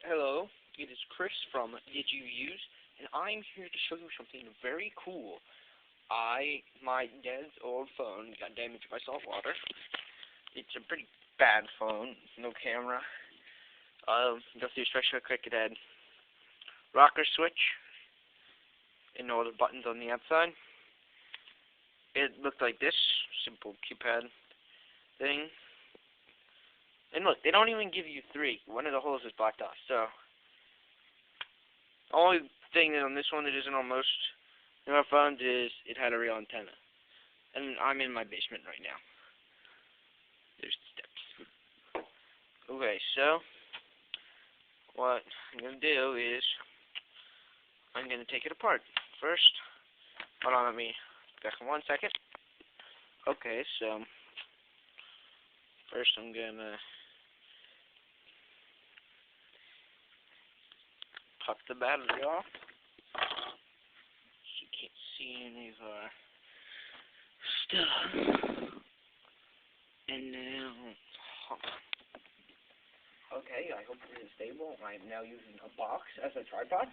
Hello, it is Chris from Did You Use, and I'm here to show you something very cool. My dad's old phone got damaged by salt water. It's a pretty bad phone, no camera. Go through special quick. It had rocker switch and no other buttons on the outside. It looked like this, simple keypad thing. And look, they don't even give you three. One of the holes is blacked off, so the only thing that on this one that isn't on most newer phones is it had a real antenna. And I'm in my basement right now. There's the steps. Okay, so what I'm gonna do is I'm gonna take it apart. First, hold on, let me back in 1 second. Okay, so first I'm gonna pop the battery off, so you can't see any of our stuff. And now, okay, I hope it is stable. I am now using a box as a tripod.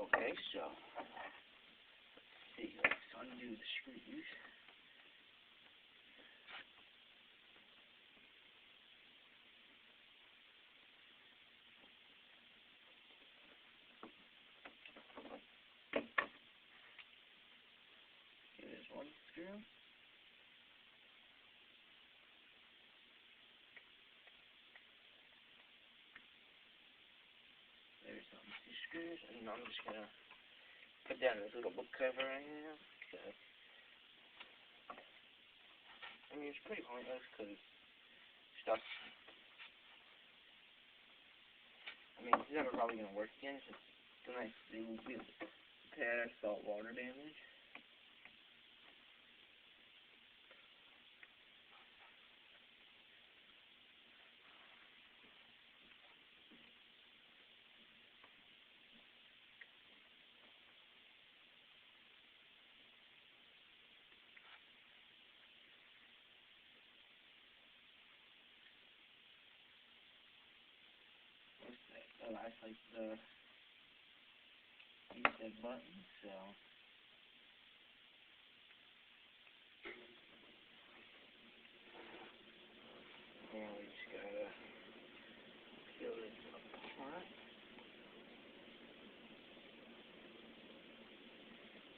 Okay, so let's see, let's undo the screws. Here's one screw. There's some screws, and I'm just gonna put down this little book cover I have. Okay. I mean, it's pretty pointless because stuff. I mean, it's never probably gonna work again. It's a nice thing to repair salt water damage. Oh, that's like the reset button, so now we just gotta peel it apart.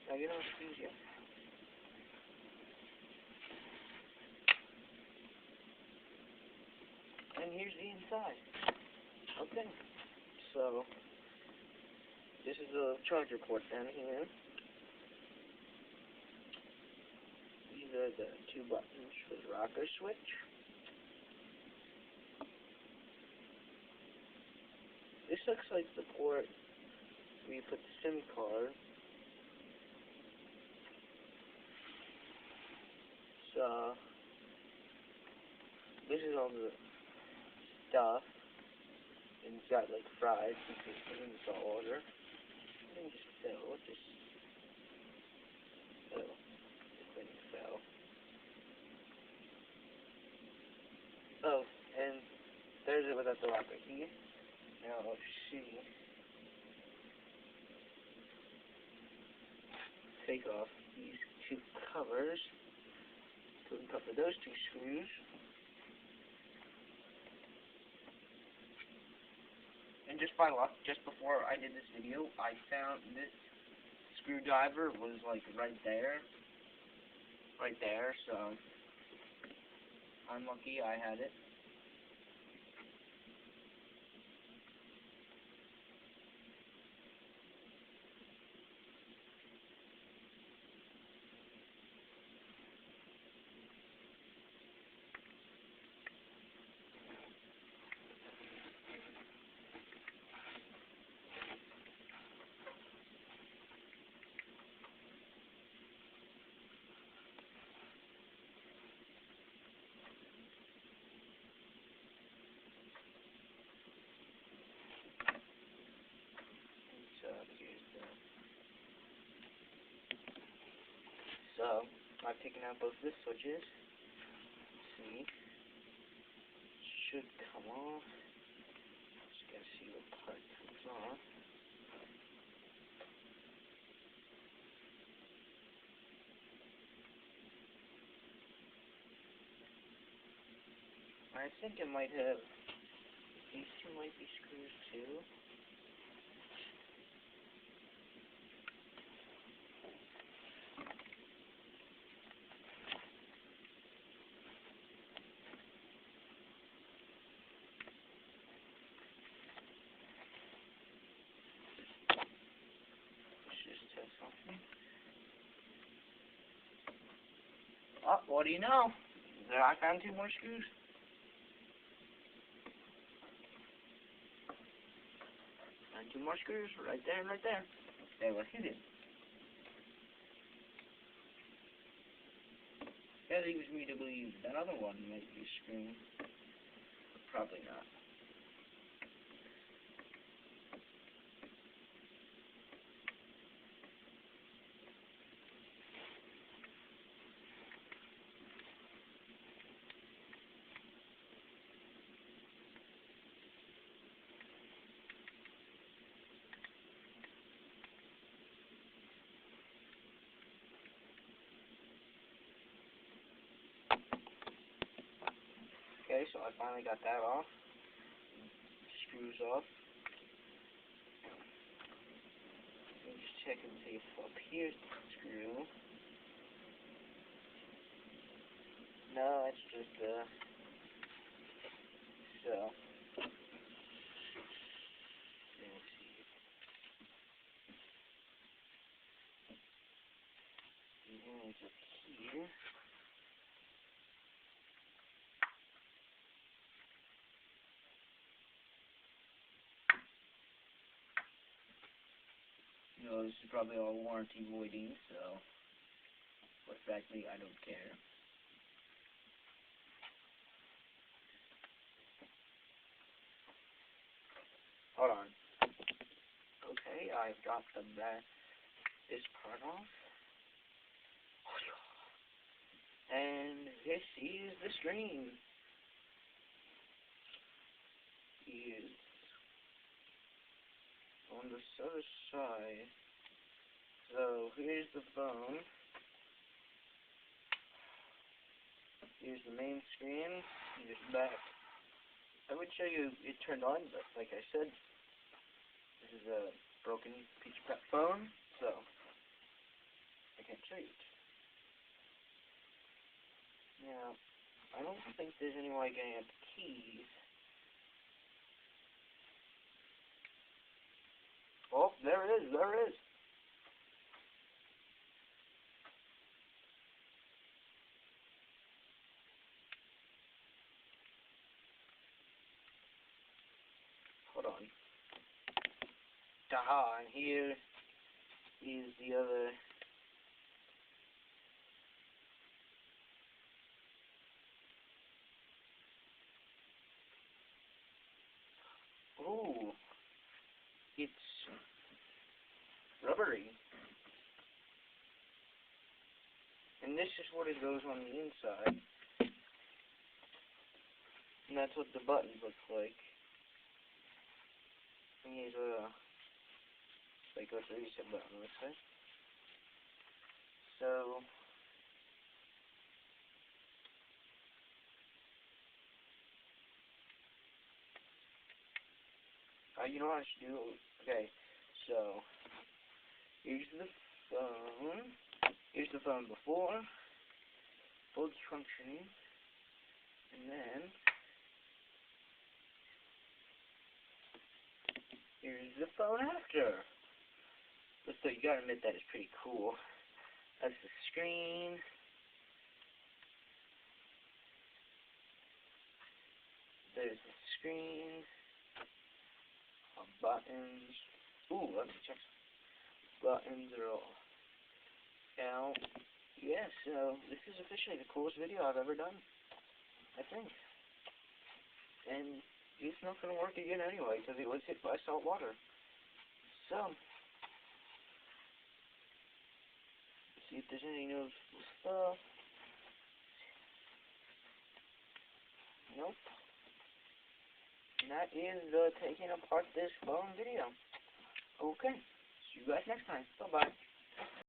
Did I get all the screws yet? And here's the inside. Okay, so this is the charger port down here. These are the two buttons for the rocker switch. This looks like the port where you put the SIM card. So this is all the stuff. And it's got like fries because it's in the salt water. And just fell. Oh, this thing fell. Oh, and there's it without the rocker here. Now let's see. Take off these two covers. Put on top of those two screws. And just by luck, just before I did this video, I found this screwdriver was like right there, so I'm lucky I had it. So I've taken out both the switches. Let's see, should come off. Just gotta see what part comes off. I think it might have, these two might be screws too. Let's just test something. Oh, what do you know? I found two more screws. And two more screws, right there, right there. They were hidden. That leaves me to believe that other one might be a screw, but probably not. Okay, so I finally got that off. Screws off. Let me just check and see if up here's the screw. No, it's just so. Let's see. The one's up here. You know, this is probably all warranty voiding, so, but frankly, I don't care. Hold on. Okay, I've got this part off. And this is the screen. Is on the other side. So here's the phone. Here's the main screen. Here's the back. I would show you it turned on, but like I said, this is a broken piece of crap phone, so I can't show you it. Now, I don't think there's any way getting at the keys. Oh, there it is, there it is. Hold on. Aha, and here is the other. Ooh, it's rubbery. And this is what it goes on the inside. And that's what the buttons look like. And here's like a reset button, let's say. So, you know what I should do? Okay, so, here's the phone. Here's the phone before. Full functioning. And then, here's the phone after. So you gotta admit that is pretty cool. That's the screen. There's the screen. Buttons. Ooh, let me check. Buttons are all out. Yeah, so this is officially the coolest video I've ever done, I think. And it's not going to work again anyway, because it was hit by salt water. So, see if there's any noticeable stuff. Nope. And that is the taking apart this phone video. Okay. See you guys next time. Bye-bye.